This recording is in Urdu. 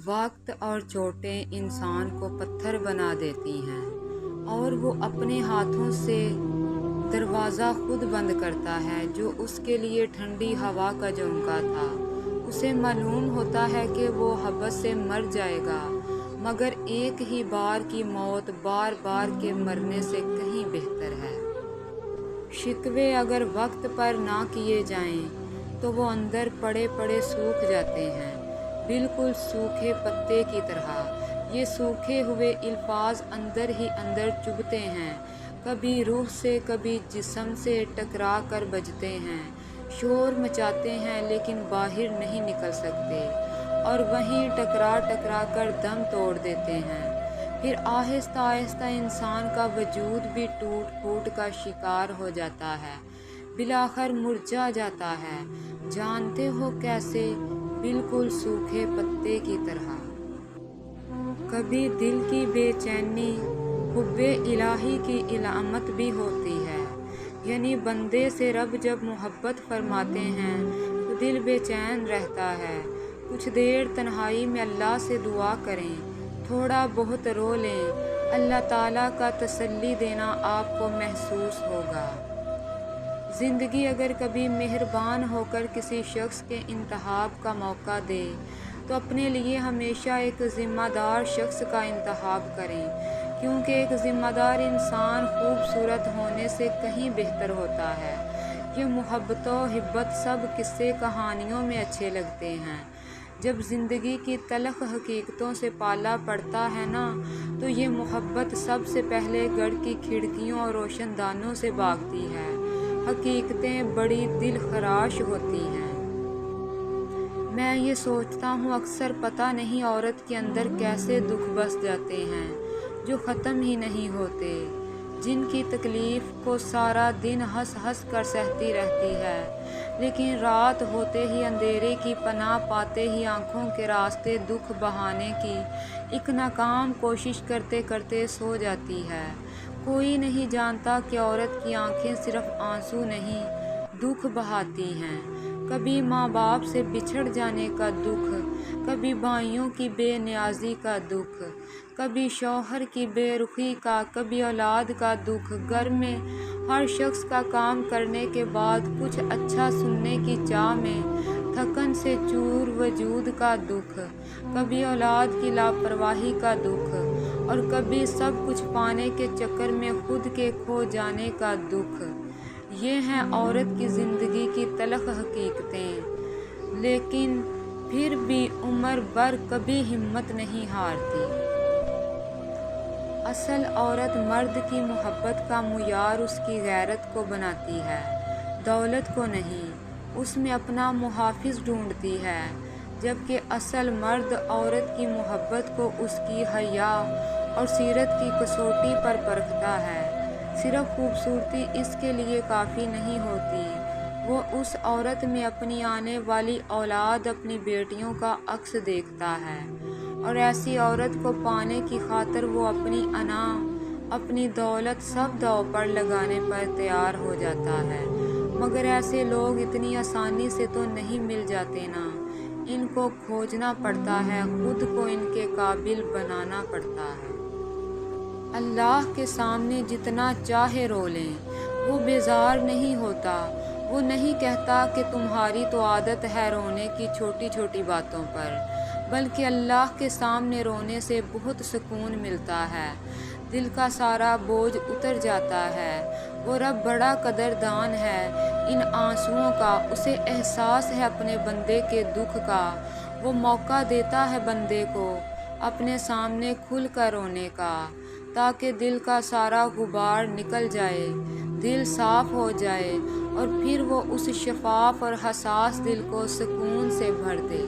وقت اور چوٹیں انسان کو پتھر بنا دیتی ہیں اور وہ اپنے ہاتھوں سے دروازہ خود بند کرتا ہے جو اس کے لیے ٹھنڈی ہوا کا جھونکا تھا۔ اسے معلوم ہوتا ہے کہ وہ حبس سے مر جائے گا، مگر ایک ہی بار کی موت بار بار کے مرنے سے کہیں بہتر ہے۔ شکوے اگر وقت پر نہ کیے جائیں تو وہ اندر پڑے پڑے سوکھ جاتے ہیں، بالکل سوکھے پتے کی طرح۔ یہ سوکھے ہوئے الفاظ اندر ہی اندر چبھتے ہیں، کبھی روح سے کبھی جسم سے ٹکرا کر بجتے ہیں، شور مچاتے ہیں لیکن باہر نہیں نکل سکتے، اور وہیں ٹکرا ٹکرا کر دم توڑ دیتے ہیں۔ پھر آہستہ آہستہ انسان کا وجود بھی ٹوٹ پھوٹ کا شکار ہو جاتا ہے، بالآخر مرجھا جاتا ہے۔ جانتے ہو کیسے؟ بالکل سوکھے پتے کی طرح۔ کبھی دل کی بے چینی حب الہی کی علامت بھی ہوتی ہے، یعنی بندے سے رب جب محبت فرماتے ہیں تو دل بے چین رہتا ہے۔ کچھ دیر تنہائی میں اللہ سے دعا کریں، تھوڑا بہت رو لیں، اللہ تعالیٰ کا تسلی دینا آپ کو محسوس ہوگا۔ زندگی اگر کبھی مہربان ہو کر کسی شخص کے انتخاب کا موقع دے تو اپنے لیے ہمیشہ ایک ذمہ دار شخص کا انتخاب کریں، کیونکہ ایک ذمہ دار انسان خوبصورت ہونے سے کہیں بہتر ہوتا ہے۔ یہ محبت و حبت سب قصے کہانیوں میں اچھے لگتے ہیں، جب زندگی کی تلخ حقیقتوں سے پالا پڑتا ہے نا تو یہ محبت سب سے پہلے گھر کی کھڑکیوں اور روشن دانوں سے بھاگتی ہے۔ حقیقتیں بڑی دل خراش ہوتی ہیں۔ میں یہ سوچتا ہوں اکثر پتہ نہیں عورت کے اندر کیسے دکھ بس جاتے ہیں جو ختم ہی نہیں ہوتے، جن کی تکلیف کو سارا دن ہنس ہنس کر سہتی رہتی ہے، لیکن رات ہوتے ہی اندھیرے کی پناہ پاتے ہی آنکھوں کے راستے دکھ بہانے کی ایک ناکام کوشش کرتے کرتے سو جاتی ہے۔ کوئی نہیں جانتا کہ عورت کی آنکھیں صرف آنسو نہیں، دکھ بہاتی ہیں۔ کبھی ماں باپ سے بچھڑ جانے کا دکھ، کبھی بھائیوں کی بے نیازی کا دکھ، کبھی شوہر کی بے رخی کا، کبھی اولاد کا دکھ، گھر میں ہر شخص کا کام کرنے کے بعد کچھ اچھا سننے کی چاہ میں تھکن سے چور وجود کا دکھ، کبھی اولاد کی لاپرواہی کا دکھ، اور کبھی سب کچھ پانے کے چکر میں خود کے کھو جانے کا دکھ۔ یہ ہیں عورت کی زندگی کی تلخ حقیقتیں، لیکن پھر بھی عمر بھر کبھی ہمت نہیں ہارتی۔ اصل عورت مرد کی محبت کا معیار اس کی غیرت کو بناتی ہے، دولت کو نہیں، اس میں اپنا محافظ ڈھونڈتی ہے، جبکہ اصل مرد عورت کی محبت کو اس کی حیا اور سیرت کی کسوٹی پر پرکھتا ہے۔ صرف خوبصورتی اس کے لیے کافی نہیں ہوتی، وہ اس عورت میں اپنی آنے والی اولاد، اپنی بیٹیوں کا عکس دیکھتا ہے، اور ایسی عورت کو پانے کی خاطر وہ اپنی انا، اپنی دولت سب داؤ پر لگانے پر تیار ہو جاتا ہے۔ مگر ایسے لوگ اتنی آسانی سے تو نہیں مل جاتے نا، ان کو کھوجنا پڑتا ہے، خود کو ان کے قابل بنانا پڑتا ہے۔ اللہ کے سامنے جتنا چاہے رو لیں، وہ بیزار نہیں ہوتا، وہ نہیں کہتا کہ تمہاری تو عادت ہے رونے کی چھوٹی چھوٹی باتوں پر، بلکہ اللہ کے سامنے رونے سے بہت سکون ملتا ہے، دل کا سارا بوجھ اتر جاتا ہے۔ وہ رب بڑا قدردان ہے ان آنسوؤں کا، اسے احساس ہے اپنے بندے کے دکھ کا، وہ موقع دیتا ہے بندے کو اپنے سامنے کھل کر رونے کا، تاکہ دل کا سارا غبار نکل جائے، دل صاف ہو جائے، اور پھر وہ اس شفاف اور حساس دل کو سکون سے بھر دے۔